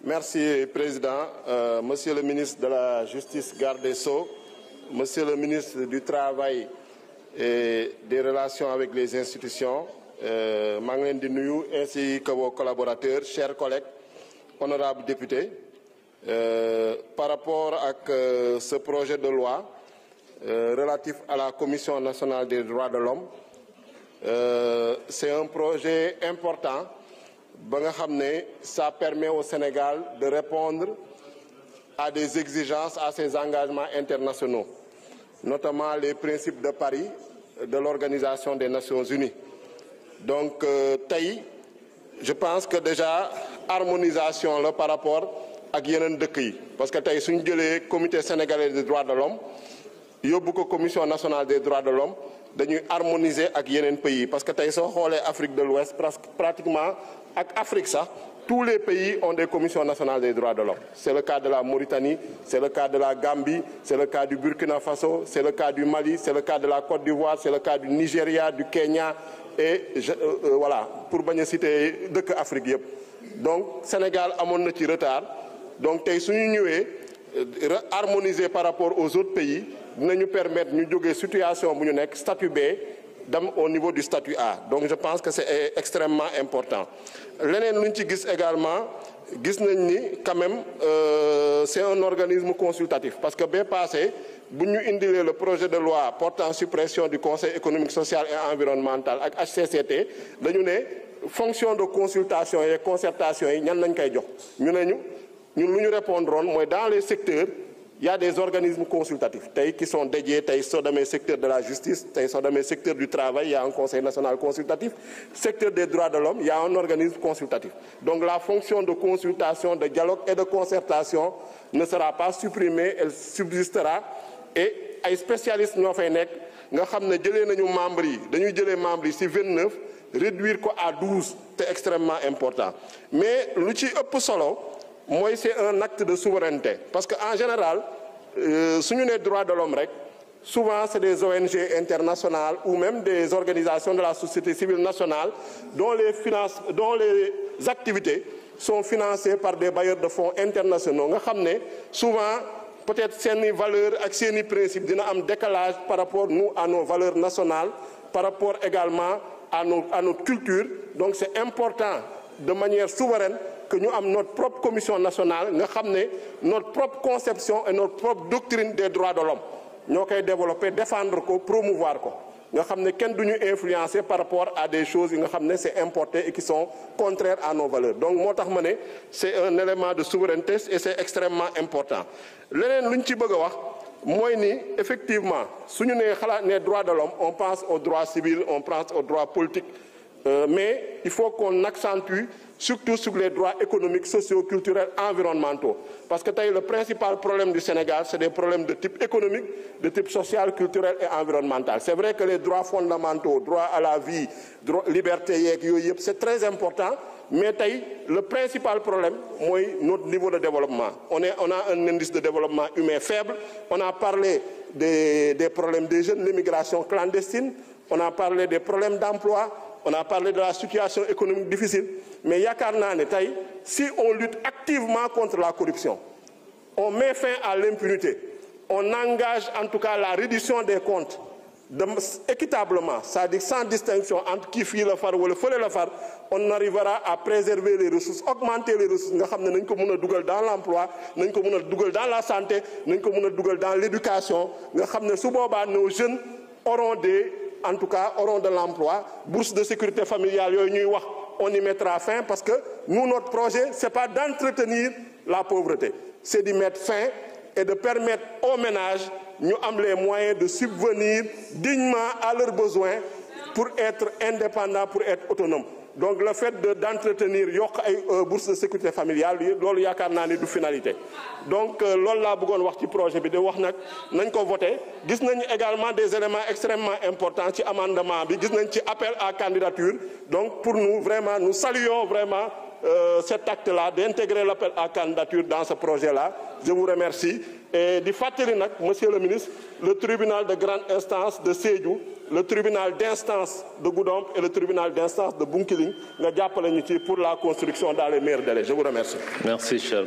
Merci, Président. Monsieur le ministre de la Justice, garde des Sceaux, Monsieur le ministre du Travail et des Relations avec les institutions, maa ngi leen di nuyu ainsi que vos collaborateurs, chers collègues, honorables députés. Par rapport à ce projet de loi relatif à la Commission nationale des droits de l'homme, c'est un projet important. Ça permet au Sénégal de répondre à des exigences, à ses engagements internationaux, notamment les principes de Paris de l'Organisation des Nations Unies. Donc, je pense que déjà, harmonisation là, par rapport à yeneen dëkk yi parce que tey suñu jëlee comité sénégalais des droits de l'homme yóbbu ko commission nationale des droits de l'homme dañuy harmoniser ak yeneen pays parce que tey soo xoolee Afrique de l'Ouest pratiquement ak Afrique sax tous les pays ont des commissions nationales des droits de l'homme. C'est le cas de la Mauritanie, c'est le cas de la Gambie, c'est le cas du Burkina Faso, c'est le cas du Mali, c'est le cas de la Côte d'Ivoire, c'est le cas du Nigeria, du Kenya et voilà pour bañ a citer dëkk Afrique yëpp. Donc Sénégal amoon na ci retard. Donc tey suñu ñëwee harmoniser par rapport aux autres pays dinañu permettre ñu jógee situation bu ñu nekk statut B dem au niveau du statut A. Donc je pense que c'est extrêmement important. Leneen lu ñu ci gis également gis nañ ni quand même c'est un organisme consultatif parce que bee passé bu ñu indilee le projet de loi portant suppression du Conseil économique, social et environnemental ak HCCT dañu ne fonction de consultation et concertation yi ñan lañ koy jox ñu ne ñun lu ñu répondroon mooy dans les secteurs il y a des organismes consultatifs qui sont dédiés soo demee secteur de la justice soo demee secteur du travail il y a un conseil national consultatif secteur des droits de l'homme il y a un organisme consultatif. Donc la fonction de consultation, de dialogue et de concertation ne sera pas supprimée, elle subsistera et ay spécialistes ñoo fay nekk nga xam ne jëlee nañu membres yi dañuy jëlee membres yi ci 29 réduire ko à 12 c'est extrêmement important. Mais lu ci ëpp solo moi c'est un acte de souveraineté parce que en général suñu ne droits de l'homme rek souvent c'est des ONG internationales ou même des organisations de la société civile nationale dont les activités sont financées par des bailleurs de fonds internationaux nga xam ne souvent peut-être seeni valeurs ak seeni principes dina am décalage par rapport nous à nos valeurs nationales par rapport également à notre culture. Donc c'est important de manière souveraine que nous avons notre propre commission nationale, nous avons notre propre conception et notre propre doctrine des droits de l'homme. Nous avons développer, défendre, promouvoir. Nous avons influencer par rapport à des choses qui sont importées et qui sont contraires à nos valeurs. Donc, c'est un élément de souveraineté et c'est extrêmement important. Effectivement, si nous avons les droits de l'homme, on pense aux droits civils, on pense aux droits politiques. Mais il faut qu'on accentue surtout sur les droits économiques, sociaux, culturels, environnementaux. Parce que le principal problème du Sénégal, c'est des problèmes de type économique, de type social, culturel et environnemental. C'est vrai que les droits fondamentaux, droit à la vie, liberté, c'est très important. Mais le principal problème, c'est notre niveau de développement. On a un indice de développement humain faible. On a parlé des problèmes des jeunes, l'immigration clandestine. On a parlé des problèmes d'emploi. On a parlé de la situation économique difficile. Mais si on lutte activement contre la corruption, on met fin à l'impunité, on engage en tout cas la réduction des comptes équitablement, c'est-à-dire sans distinction entre qui fait le phare ou le feu le phare, on arrivera à préserver les ressources, augmenter les ressources. Nous avons dans l'emploi, nous avons dans la santé, nous avons dans l'éducation. Nous avons nos jeunes auront en tout cas, auront de l'emploi, bourse de sécurité familiale, on y mettra fin parce que nous, notre projet, ce n'est pas d'entretenir la pauvreté, c'est d'y mettre fin et de permettre aux ménages, nous avons les moyens de subvenir dignement à leurs besoins pour être indépendants, pour être autonomes. Donc le fait d'entretenir une bourse de sécurité familiale, c'est une finalité. Donc c'est la bëggoon ci projet bi de wax nag nañ ko voter. Gis nañ également des éléments extrêmement importants ci amendement bi, gis nañ ci appel à candidature. Donc pour nous vraiment nous saluons vraiment cet acte-là, d'intégrer l'appel à candidature dans ce projet-là. Je vous remercie. Et di fàttali nag, monsieur le ministre, le tribunal de grande instance de Sédhiou, le tribunal d'instance de Goudomp et le tribunal d'instance de Bounkiling nga jàppale ñu ci pour la construction dans les meilleurs délais. Je vous remercie. Merci, cher.